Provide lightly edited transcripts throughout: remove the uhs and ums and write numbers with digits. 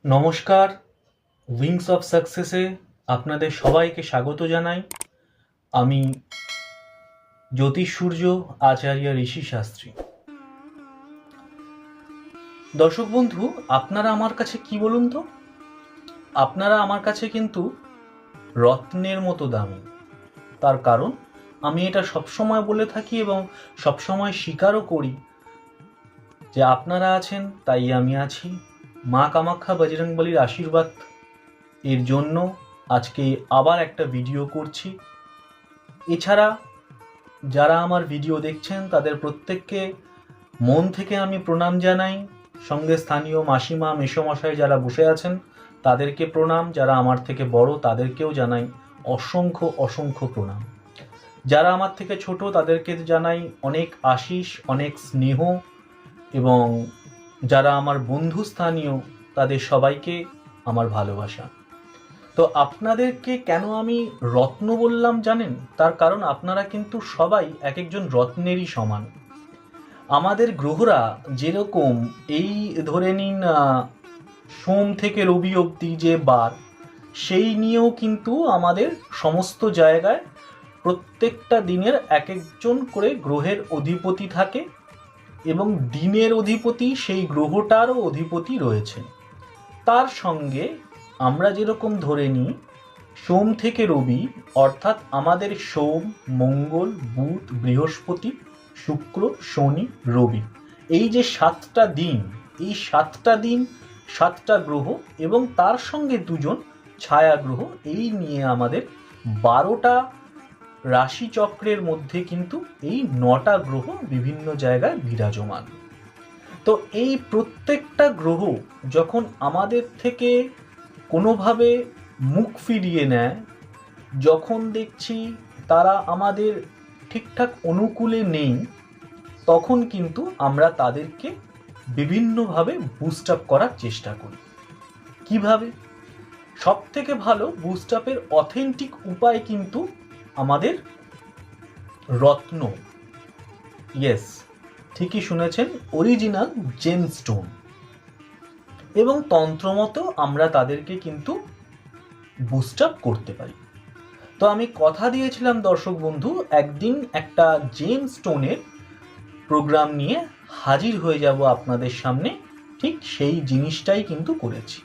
নমস্কার, wings of সাকসেসে আপনাদের সবাইকে স্বাগত জানাই। আমি জ্যোতিষ সূর্য, আচার্য ঋষি শাস্ত্রী। দর্শক বন্ধু, আপনারা আমার কাছে কি বলুন তো? আপনারা আমার কাছে কিন্তু রত্নের মতো দামি। তার কারণ আমি এটা সবসময় বলে থাকি এবং সবসময় স্বীকারও করি যে আপনারা আছেন তাই আমি আছি। মা কামাখ্যা বজরংবলীর আশীর্বাদ এর জন্য আজকে আবার একটা ভিডিও করছি। এছাড়া যারা আমার ভিডিও দেখছেন তাদের প্রত্যেককে মন থেকে আমি প্রণাম জানাই। সঙ্গে স্থানীয় মাসিমা মেসোমশাই যারা বসে আছেন তাদেরকে প্রণাম, যারা আমার থেকে বড় তাদেরকেও জানাই অসংখ্য অসংখ্য প্রণাম। যারা আমার থেকে ছোট তাদেরকে জানাই অনেক আশিস, অনেক স্নেহ, এবং যারা আমার বন্ধু স্থানীয় তাদের সবাইকে আমার ভালোবাসা। তো আপনাদেরকে কেন আমি রত্ন বললাম জানেন? তার কারণ আপনারা কিন্তু সবাই এক একজন রত্নেরই সমান। আমাদের গ্রহরা যেরকম এই ধরে নিন সোম থেকে রবি অবধি যে বার, সেই নিয়েও কিন্তু আমাদের সমস্ত জায়গায় প্রত্যেকটা দিনের এক একজন করে গ্রহের অধিপতি থাকে এবং দিনের অধিপতি সেই গ্রহটারও অধিপতি রয়েছে। তার সঙ্গে আমরা যেরকম ধরে নিই সোম থেকে রবি, অর্থাৎ আমাদের সোম, মঙ্গল, বুধ, বৃহস্পতি, শুক্র, শনি, রবি, এই যে 7টা দিন, এই 7টা দিন 7টা গ্রহ এবং তার সঙ্গে দুজন ছায়া গ্রহ, এই নিয়ে আমাদের 12টা রাশিচক্রের মধ্যে কিন্তু এই 9টা গ্রহ বিভিন্ন জায়গায় বিরাজমান। তো এই প্রত্যেকটা গ্রহ যখন আমাদের থেকে কোনোভাবে মুখ ফিরিয়ে নেয়, যখন দেখছি তারা আমাদের ঠিকঠাক অনুকূলে নেই, তখন কিন্তু আমরা তাদেরকে বিভিন্নভাবে বুস্ট আপ করার চেষ্টা করি। কিভাবে? সব থেকে ভালো বুস্ট আপের অথেন্টিক উপায় কিন্তু আমাদের রত্ন। ইয়েস, ঠিকই শুনেছেন, অরিজিনাল জেমস্টোন। এবং তন্ত্রমতো আমরা তাদেরকে কিন্তু বুস্ট আপ করতে পারি। তো আমি কথা দিয়েছিলাম দর্শক বন্ধু, একদিন একটা জেমস্টোনের প্রোগ্রাম নিয়ে হাজির হয়ে যাব আপনাদের সামনে। ঠিক সেই জিনিসটাই কিন্তু করেছি।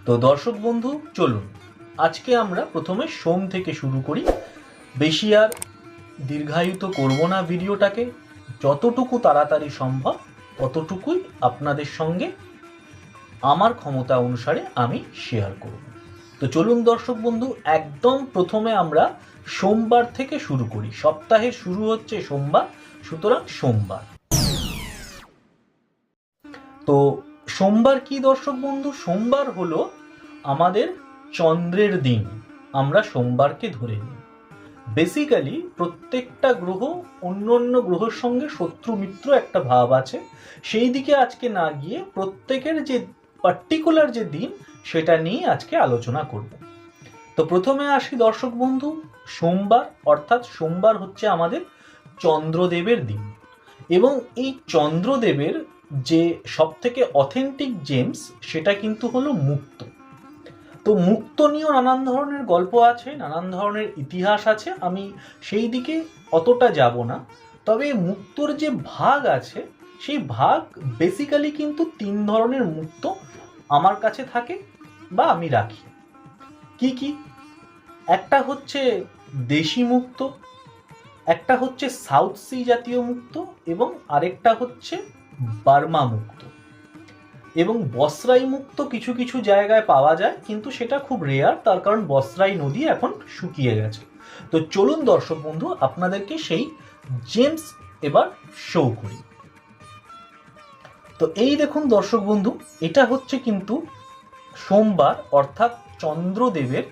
তো দর্শক বন্ধু চলুন আজকে আমরা প্রথমে সোম থেকে শুরু করি। বেশি আর দীর্ঘায়িত করব না ভিডিওটাকে, যতটুকু তাড়াতাড়ি সম্ভব ততটুকুই আপনাদের সঙ্গে আমার ক্ষমতা অনুসারে আমি শেয়ার করব। তো চলুন দর্শক বন্ধু, একদম প্রথমে আমরা সোমবার থেকে শুরু করি। সপ্তাহের শুরু হচ্ছে সোমবার, সুতরাং সোমবার। তো সোমবার কি দর্শক বন্ধু? সোমবার হলো আমাদের চন্দ্রের দিন। আমরা সোমবারকে ধরে নিই। বেসিক্যালি প্রত্যেকটা গ্রহ অন্য অন্য গ্রহের সঙ্গে শত্রু মিত্র একটা ভাব আছে, সেই দিকে আজকে না গিয়ে প্রত্যেকের যে পার্টিকুলার যে দিন সেটা নিয়ে আজকে আলোচনা করব। তো প্রথমে আসি দর্শক বন্ধু, সোমবার, অর্থাৎ সোমবার হচ্ছে আমাদের চন্দ্রদেবের দিন। এবং এই চন্দ্রদেবের যে সব থেকে অথেন্টিক জেমস সেটা কিন্তু হলো মুক্তো। তো মুক্ত নিয়েও নানান ধরনের গল্প আছে, নানান ধরনের ইতিহাস আছে, আমি সেই দিকে অতটা যাব না। তবে মুক্তর যে ভাগ আছে সেই ভাগ বেসিক্যালি কিন্তু 3 ধরনের মুক্ত আমার কাছে থাকে বা আমি রাখি। কি কি? একটা হচ্ছে দেশি মুক্ত, একটা হচ্ছে সাউথ সি জাতীয় মুক্ত, এবং আরেকটা হচ্ছে বার্মা মুক্ত। এবং বসরাই মুক্ত কিছু কিছু জায়গায় পাওয়া যায়, কিন্তু সেটা খুব রেয়ার, তার কারণ বসরাই নদী এখন শুকিয়ে গেছে। তো চলুন দর্শক বন্ধু আপনাদেরকে সেই জেমস এবার শো করি। তো এই দেখুন দর্শক বন্ধু, এটা হচ্ছে কিন্তু সোমবার অর্থাৎ চন্দ্রদেবের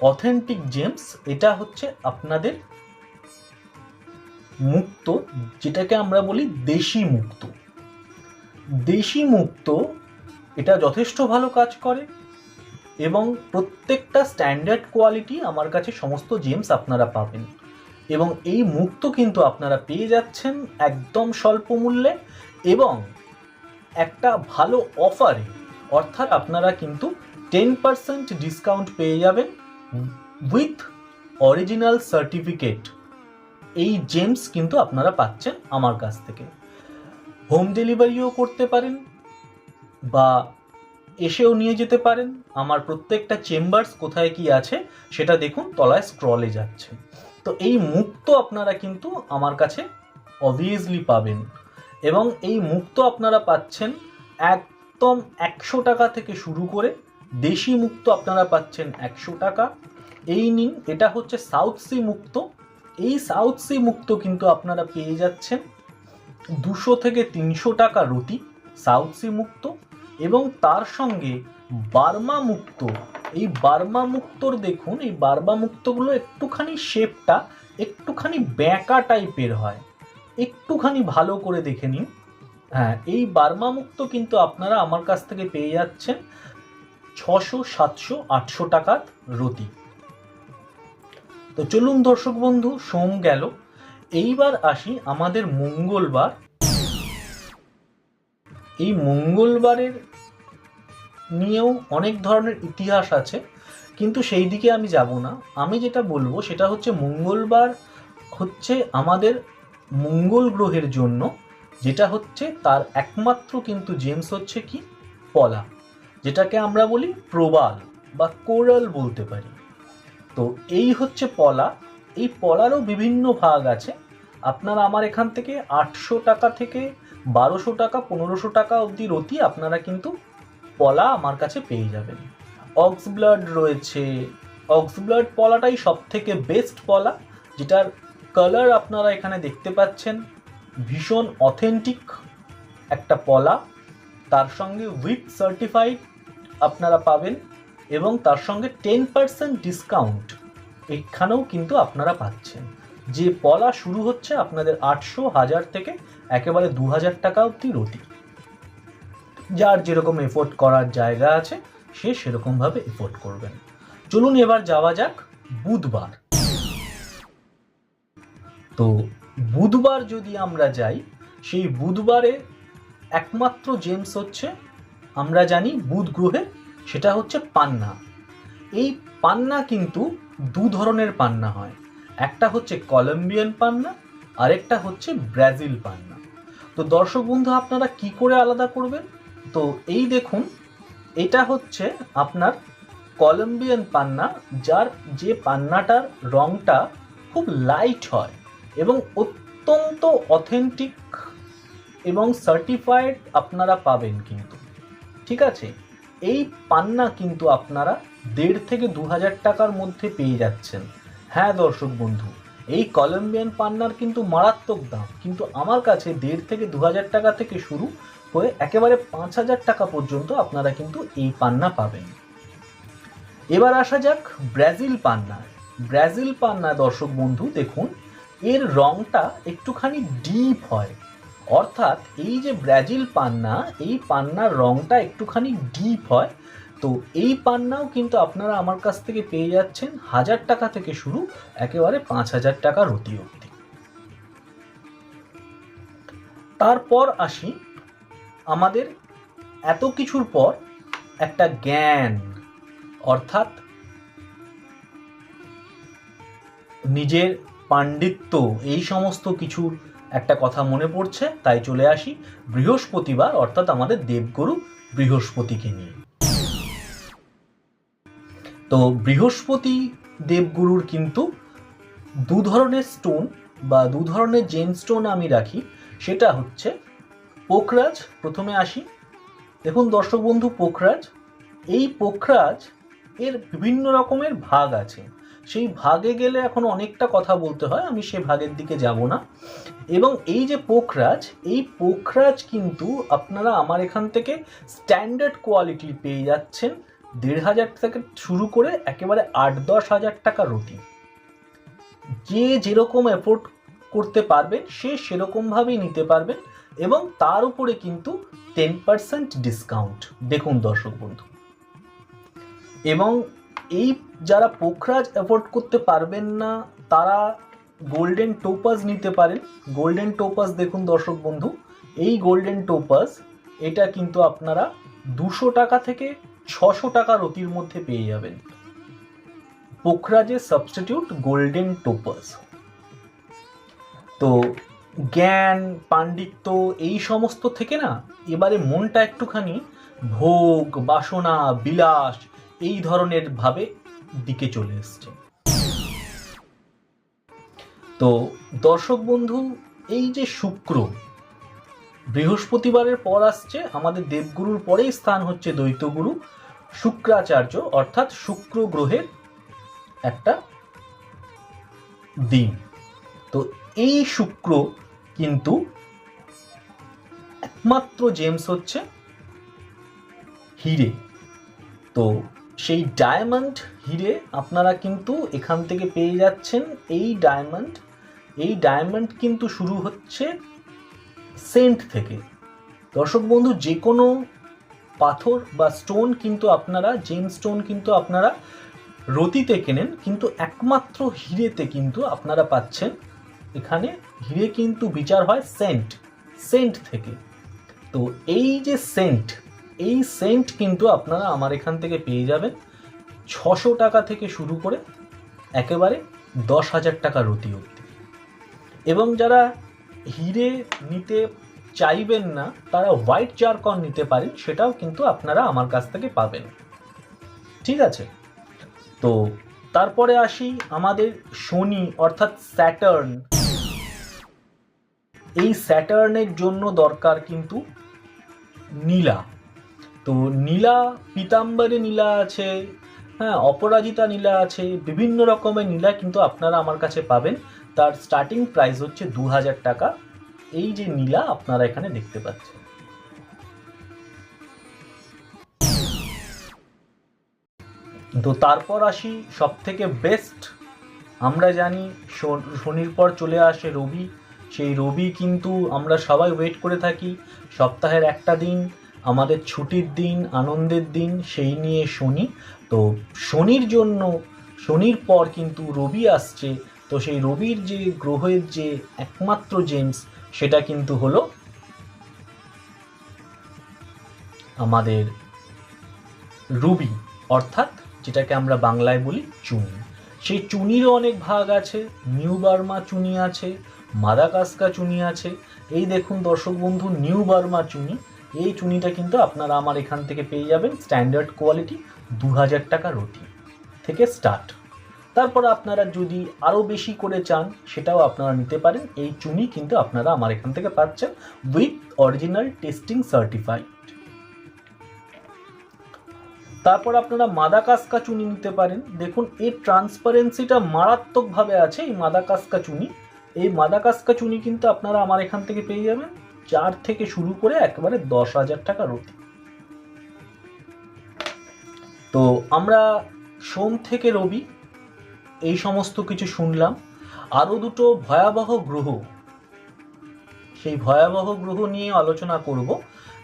অথেন্টিক জেমস। এটা হচ্ছে আপনাদের মুক্ত, যেটাকে আমরা বলি দেশি মুক্ত। দেশি মুক্ত এটা যথেষ্ট ভালো কাজ করে এবং প্রত্যেকটা স্ট্যান্ডার্ড কোয়ালিটি আমার কাছে সমস্ত জেমস আপনারা পাবেন। এবং এই মুক্ত কিন্তু আপনারা পেয়ে যাচ্ছেন একদম স্বল্প মূল্যে এবং একটা ভালো অফারে। অর্থাৎ আপনারা কিন্তু 10% ডিসকাউন্ট পেয়ে যাবেন উইথ অরিজিনাল সার্টিফিকেট। এই জেমস কিন্তু আপনারা পাচ্ছেন আমার কাছ থেকে। হোম ডেলিভারিও করতে পারেন বা এসেও নিয়ে যেতে পারেন। আমার প্রত্যেকটা চেম্বার্স কোথায় কি আছে সেটা দেখুন, তলায় স্ক্রলে যাচ্ছে। তো এই মুক্ত আপনারা কিন্তু আমার কাছে অবভিয়াসলি পাবেন, এবং এই মুক্ত আপনারা পাচ্ছেন একদম 100 টাকা থেকে শুরু করে। দেশি মুক্ত আপনারা পাচ্ছেন 100 টাকা। এই নিন, এটা হচ্ছে সাউথ সি মুক্ত। এই সাউথ সি মুক্ত কিন্তু আপনারা পেয়ে যাচ্ছেন 200 থেকে 300 টাকা রতি সাউথ সি মুক্ত, এবং তার সঙ্গে বার্মা মুক্ত। এই বার্মা মুক্তর দেখুন, এই বার্মা মুক্তগুলো একটুখানি শেপটা একটুখানি ব্যাঁকা টাইপের হয়, একটুখানি ভালো করে দেখে নিন। হ্যাঁ, এই বার্মা মুক্ত কিন্তু আপনারা আমার কাছ থেকে পেয়ে যাচ্ছেন 600, 700, 800 টাকার রতি। তো চলুন দর্শক বন্ধু, সোম গেল, এইবার আসি আমাদের মঙ্গলবার। এই মঙ্গলবারের নিয়েও অনেক ধরনের ইতিহাস আছে, কিন্তু সেই দিকে আমি যাব না। আমি যেটা বলবো সেটা হচ্ছে মঙ্গলবার হচ্ছে আমাদের মঙ্গল গ্রহের জন্য, যেটা হচ্ছে তার একমাত্র কিন্তু জেমস হচ্ছে কি পলা, যেটাকে আমরা বলি প্রবাল বা কোরাল বলতে পারি। তো এই হচ্ছে পলা। এই পলারও বিভিন্ন ভাগ আছে। আপনারা আমার এখান থেকে 800 টাকা থেকে 1200 টাকা 1500 টাকা অবধি রতি আপনারা কিন্তু পলা আমার কাছে পেয়ে যাবেন। অক্স ব্লাড রয়েছে, অক্স ব্লাড পলাটাই সব থেকে বেস্ট পলা, যেটার কালার আপনারা এখানে দেখতে পাচ্ছেন, ভীষণ অথেন্টিক একটা পলা। তার সঙ্গে উইথ সার্টিফাইড আপনারা পাবেন, এবং তার সঙ্গে 10% ডিসকাউন্ট এখানেও কিন্তু আপনারা পাচ্ছেন। যে পলা শুরু হচ্ছে আপনাদের 800, 1000 থেকে একেবারে 2000 টাকা অবধি রতি। যার যেরকম এফোর্ট করার জায়গা আছে সে সেরকমভাবে এফোর্ট করবেন। চলুন এবার যাওয়া যাক বুধবার। তো বুধবার যদি আমরা যাই, সেই বুধবারে একমাত্র জেমস হচ্ছে আমরা জানি বুধ গ্রহের, সেটা হচ্ছে পান্না। এই পান্না কিন্তু দু ধরনের পান্না হয়, একটা হচ্ছে কলম্বিয়ান পান্না, আরেকটা হচ্ছে ব্রাজিল পান্না। তো দর্শক বন্ধু, আপনারা কি করে আলাদা করবেন? তো এই দেখুন, এটা হচ্ছে আপনার কলম্বিয়ান পান্না, যার যে পান্নাটার রংটা খুব লাইট হয় এবং অত্যন্ত অথেন্টিক এবং সার্টিফাইড আপনারা পাবেন কিন্তু, ঠিক আছে? এই পান্না কিন্তু আপনারা 1,500 থেকে 2,000 টাকার মধ্যে পেয়ে যাচ্ছেন। হ্যাঁ দর্শক বন্ধু, এই কলম্বিয়ান পান্নার কিন্তু মারাত্মক দাম, কিন্তু আমার কাছে 1,500 থেকে 2,000 টাকা থেকে শুরু হয়ে একেবারে 5,000 টাকা পর্যন্ত আপনারা কিন্তু এই পান্না পাবেন। এবার আসা যাক ব্রাজিল পান্না। ব্রাজিল পান্না দর্শক বন্ধু দেখুন, এর রংটা একটুখানি ডিপ হয়, অর্থাৎ এই যে ব্রাজিল পান্না, এই পান্নার রংটা একটুখানি ডিপ হয়। তো এই পান্নাও কিন্তু আপনারা আমার কাছ থেকে পেয়ে যাচ্ছেন 1,000 টাকা থেকে শুরু একেবারে 5,000 টাকা রতি অবধি। তারপর আসি আমাদের এত কিছুর পর একটা জ্ঞান, অর্থাৎ নিজের পাণ্ডিত্য, এই সমস্ত কিছুর একটা কথা মনে পড়ছে, তাই চলে আসি বৃহস্পতিবার, অর্থাৎ আমাদের দেবগুরু বৃহস্পতিকে নিয়ে। তো বৃহস্পতি দেবগুরুর কিন্তু দু ধরনের স্টোন বা দু ধরনের জেম স্টোন আমি রাখি, সেটা হচ্ছে পোখরাজ। প্রথমে আসি, দেখুন দর্শক বন্ধু, পোখরাজ, এই পোখরাজ এর বিভিন্ন রকমের ভাগ আছে, সেই ভাগে গেলে এখন অনেকটা কথা বলতে হয়, আমি সে ভাগের দিকে যাব না। এবং এই যে পোখরাজ, এই পোখরাজ কিন্তু আপনারা আমার এখান থেকে স্ট্যান্ডার্ড কোয়ালিটি পেয়ে যাচ্ছেন 1,500 থেকে শুরু করে একেবারে 8-10 হাজার টাকা রতি। যে যেরকম এফোর্ট করতে পারবেন সে সেরকমভাবেই নিতে পারবেন, এবং তার উপরে কিন্তু 10% ডিসকাউন্ট। দেখুন দর্শক বন্ধু, এবং এই যারা পোখরাজ এফোর্ড করতে পারবেন না তারা গোল্ডেন টোপাজ নিতে পারেন। গোল্ডেন টোপাজ দেখুন দর্শক বন্ধু, এই গোল্ডেন টোপাজ এটা কিন্তু আপনারা 200 টাকা থেকে 600 টাকা রতির মধ্যে পেয়ে যাবেন পোখরাজের সাবস্টিটিউট গোল্ডেন টোপাস। তো জ্ঞান পাণ্ডিত্য এই সমস্ত থেকে না এবারে মনটা একটুখানি ভোগ বাসনা বিলাস এই ধরনের ভাবে দিকে চলে এসছে। তো দর্শক বন্ধু, এই যে শুক্র বৃহস্পতিবারের পর আসছে, আমাদের দেবগুরুর পরেই স্থান হচ্ছে দ্বৈতগুরু শুক্রাচার্য, অর্থাৎ শুক্র গ্রহের একটা দিন। তো এই শুক্র কিন্তু একমাত্র জেমস হচ্ছে হিরে। তো সেই ডায়মন্ড হিরে আপনারা কিন্তু এখান থেকে পেয়ে যাচ্ছেন। এই ডায়মন্ড কিন্তু শুরু হচ্ছে সেন্ট থেকে। দর্শক বন্ধু, যে কোনো পাথর বা স্টোন কিন্তু আপনারা জেম স্টোন কিন্তু আপনারা রতিতে কেনেন, কিন্তু একমাত্র হিরেতে কিন্তু আপনারা পাচ্ছেন। এখানে হিরে কিন্তু বিচার হয় সেন্ট থেকে। তো এই যে সেন্ট কিন্তু আপনারা আমার এখান থেকে পেয়ে যাবেন 600 টাকা থেকে শুরু করে একেবারে 10,000 টাকা রতি অবধি। এবং যারা হিরে নিতে চাইবেন না তারা হোয়াইট জারকন নিতে পারেন, সেটাও কিন্তু আপনারা আমার কাছ থেকে পাবেন। ঠিক আছে, তো তারপরে আসি আমাদের শনি অর্থাৎ স্যাটার্ন। এই স্যাটার্নের জন্য দরকার কিন্তু নীলা। তো নীলা, পীতাম্বরী নীলা আছে, হ্যাঁ, অপরাজিতা নীলা আছে, বিভিন্ন রকমের নীলা কিন্তু আপনারা আমার কাছে পাবেন। তার স্টার্টিং প্রাইস হচ্ছে 2,000 টাকা। এই যে নীলা আপনারা এখানে দেখতে পাচ্ছেন। তো তারপর আসি সব থেকে বেস্ট, আমরা জানি শনির পর চলে আসে রবি। সেই রবি কিন্তু আমরা সবাই ওয়েট করে থাকি। সপ্তাহের একটা দিন আমাদের ছুটির দিন, আনন্দের দিন, সেই নিয়ে শনি। তো শনির পর কিন্তু রবি আসছে। তো সেই রবির যে গ্রহের যে একমাত্র জেমস, সেটা কিন্তু হলো আমাদের রুবি, অর্থাৎ যেটাকে আমরা বাংলায় বলি চুনি। সেই চুনিরও অনেক ভাগ আছে, নিউ বার্মা চুনি আছে, মাদাগাস্কার চুনি আছে। এই দেখুন দর্শক বন্ধু, নিউ বার্মা চুনি, এই চুনিটা কিন্তু আপনারা আমার এখান থেকে পেয়ে যাবেন স্ট্যান্ডার্ড কোয়ালিটি 2,000 টাকা রতি থেকে স্টার্ট। তারপর আপনারা যদি আরও বেশি করে চান সেটাও আপনারা নিতে পারেন। এই চুনি কিন্তু আপনারা আমার এখান থেকে পাচ্ছেন উইথ অরিজিনাল টেস্টিং সার্টিফাইড। তারপর আপনারা মাদাগাস্কা চুনি নিতে পারেন। দেখুন এর ট্রান্সপারেন্সিটা মারাত্মকভাবে আছে এই মাদাগাস্কা চুনি। এই মাদাগাস্কা চুনি কিন্তু আপনারা আমার এখান থেকে পেয়ে যাবেন 4 থেকে শুরু করে একেবারে 10,000 টাকা রতি। তো আমরা সোম থেকে রবি এই সমস্ত কিছু শুনলাম। আরও দুটো ভয়াবহ গ্রহ, সেই ভয়াবহ গ্রহ নিয়ে আলোচনা করব।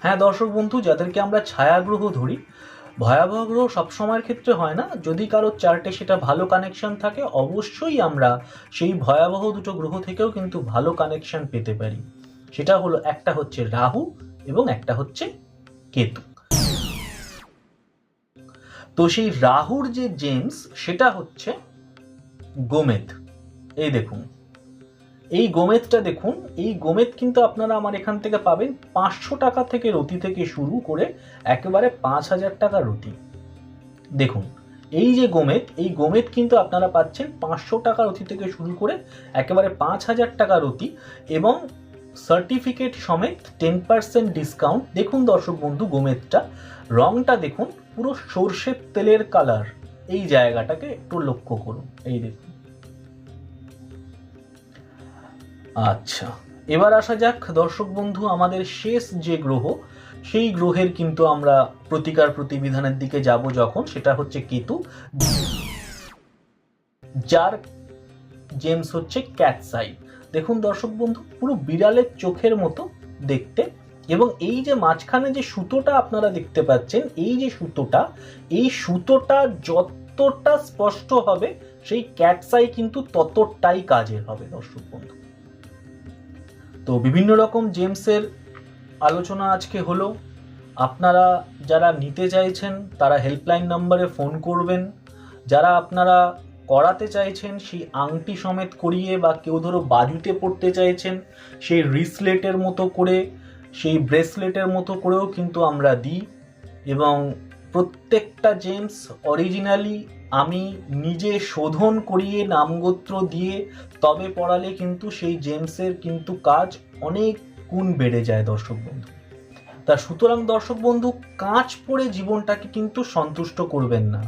হ্যাঁ দর্শক বন্ধু, যাদেরকে আমরা ছায়া গ্রহ ধরি, ভয়াবহ গ্রহ সবসময়ের ক্ষেত্রে হয় না। যদি কারোর চার্টে সেটা ভালো কানেকশন থাকে, অবশ্যই আমরা সেই ভয়াবহ দুটো গ্রহ থেকেও কিন্তু ভালো কানেকশন পেতে পারি। সেটা হলো, একটা হচ্ছে রাহু এবং একটা হচ্ছে কেতু। তো সেই রাহুর যে জেমস, সেটা হচ্ছে গোমেদ। এই দেখুন, এই গোমেদটা দেখুন, এই গোমেদ কিন্তু আপনারা আমার এখান থেকে পাবেন 500 টাকা থেকে রতি থেকে শুরু করে একেবারে 5,000 টাকা রতি। দেখুন এই যে গোমেদ, এই গোমেদ কিন্তু আপনারা পাচ্ছেন 500 টাকা রতি থেকে শুরু করে একেবারে 5,000 টাকা রতি এবং সার্টিফিকেট সমেত 10% ডিসকাউন্ট। দেখুন দর্শক বন্ধু, গোমেদটা রংটা দেখুন, পুরো সর্ষের তেলের কালার। এই জায়গাটাকে একটু লক্ষ্য করুন, এই দেখুন। আচ্ছা, এবার আসা যাক দর্শক বন্ধু আমাদের শেষ যে গ্রহ, সেই গ্রহের কিন্তু আমরা প্রতিকার প্রতিবিধানের দিকে যাব যখন, সেটা হচ্ছে কেতু, যার জেমস হচ্ছে ক্যাটস আই। দেখুন দর্শক বন্ধু, পুরো বিড়ালের চোখের মতো দেখতে। এবং এই যে মাঝখানে যে সুতোটা আপনারা দেখতে পাচ্ছেন, এই যে সুতোটা যতটা স্পষ্ট হবে, সেই ক্যাটস আই কিন্তু ততটাই কাজের হবে দর্শক বন্ধু। তো বিভিন্ন রকম জেমসের আলোচনা আজকে হলো। আপনারা যারা নিতে চাইছেন তারা হেল্পলাইন নম্বরে ফোন করবেন। যারা আপনারা করাতে চাইছেন সেই আংটি সমেত করিয়ে, বা কেউ ধরো বাজুতে পড়তে চাইছেন সেই রিসলেটের মতো করে, সেই ব্রেসলেটের মতো করেও কিন্তু আমরা দিই। এবং প্রত্যেকটা জেমস অরিজিনালি আমি নিজে শোধন করিয়ে নামগোত্র দিয়ে তবে পড়ালে কিন্তু সেই জেমসের কিন্তু কাজ অনেক গুণ বেড়ে যায় দর্শক বন্ধু। তা সুতরাং দর্শক বন্ধু, কাঁচ পড়ে জীবনটাকে কিন্তু সন্তুষ্ট করবেন না,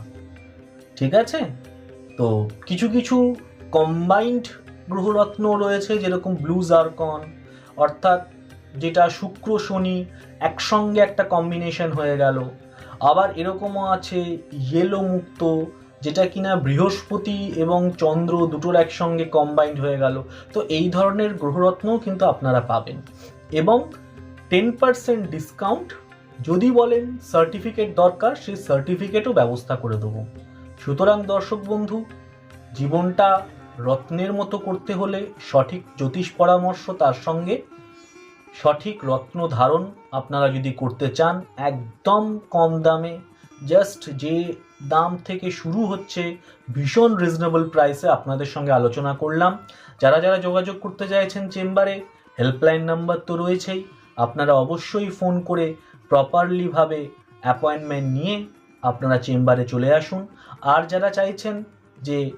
ঠিক আছে? তো কিছু কিছু কম্বাইন্ড গ্রহরত্ন রয়েছে, যেরকম ব্লু জারকন, অর্থাৎ যেটা শুক্র শনি একসঙ্গে একটা কম্বিনেশন হয়ে গেল। আবার এরকমও আছে ইয়েলো মুক্ত, যেটা কিনা বৃহস্পতি এবং চন্দ্র দুটোর একসঙ্গে কম্বাইন্ড হয়ে গেল। তো এই ধরনের গ্রহরত্নও কিন্তু আপনারা পাবেন। এবং 10% ডিসকাউন্ট, যদি বলেন সার্টিফিকেট দরকার, সেই সার্টিফিকেটও ব্যবস্থা করে দেবো। সুতরাং দর্শক বন্ধু, জীবনটা রত্নের মতো করতে হলে সঠিক জ্যোতিষ পরামর্শ, তার সঙ্গে সঠিক রত্ন ধারণ আপনারা যদি করতে চান, একদম কম দামে, জাস্ট যে দাম থেকে শুরু হচ্ছে, ভীষণ রিজনেবল প্রাইসে আপনাদের সঙ্গে আলোচনা করলাম। যারা যারা যোগাযোগ করতে চাইছেন চেম্বারে, হেল্পলাইন নাম্বার তো রয়েছেই, আপনারা অবশ্যই ফোন করে প্রপারলিভাবে অ্যাপয়েন্টমেন্ট নিয়ে আপনারা চেম্বারে চলে আসুন। আর যারা চাইছেন যে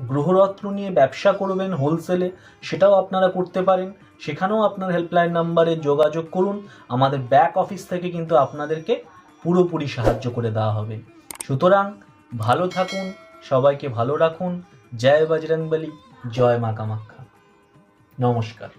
গ্রহরত্ন নিয়ে ব্যবসা করবেন হোলসেলে, সেটাও আপনারা করতে পারেন। সেখানেও আপনার হেল্পলাইন নাম্বারে যোগাযোগ করুন, আমাদের ব্যাক অফিস থেকে কিন্তু আপনাদেরকে পুরোপুরি সাহায্য করে দেওয়া হবে। সুতরাং ভালো থাকুন, সবাইকে ভালো রাখুন। জয় বজরংবলী, জয় মা কামাখ্যা। নমস্কার।